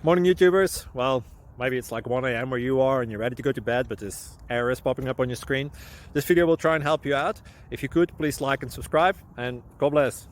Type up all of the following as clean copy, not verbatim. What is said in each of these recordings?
Morning YouTubers. Well, maybe it's like 1 a.m. where you are and you're ready to go to bed, but this error is popping up on your screen. This video will try and help you out. If you could, please like and subscribe, and God bless.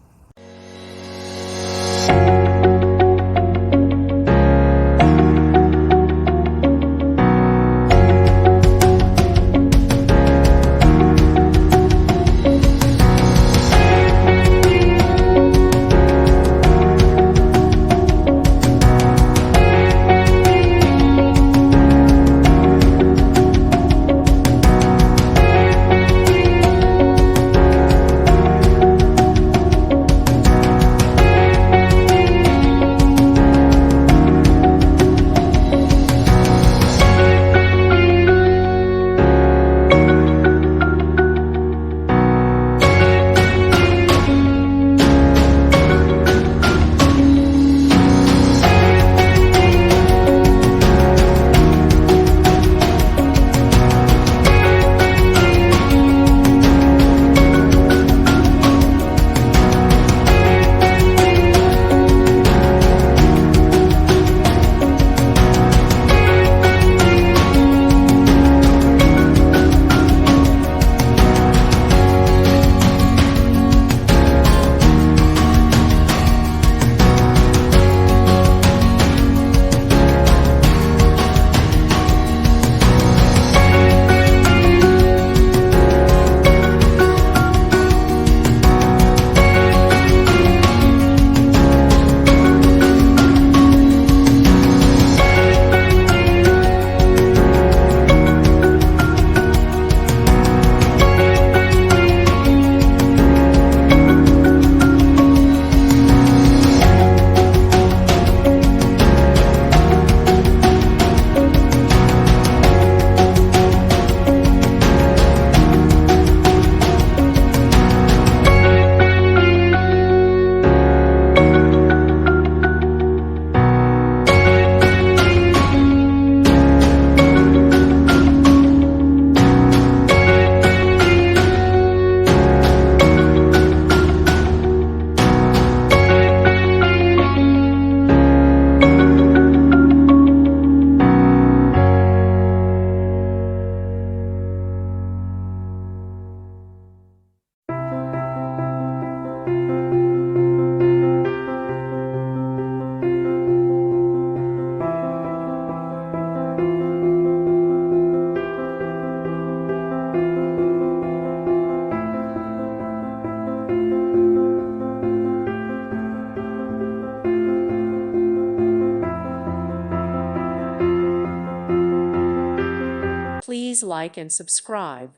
Please like and subscribe.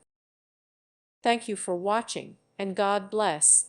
Thank you for watching, and God bless.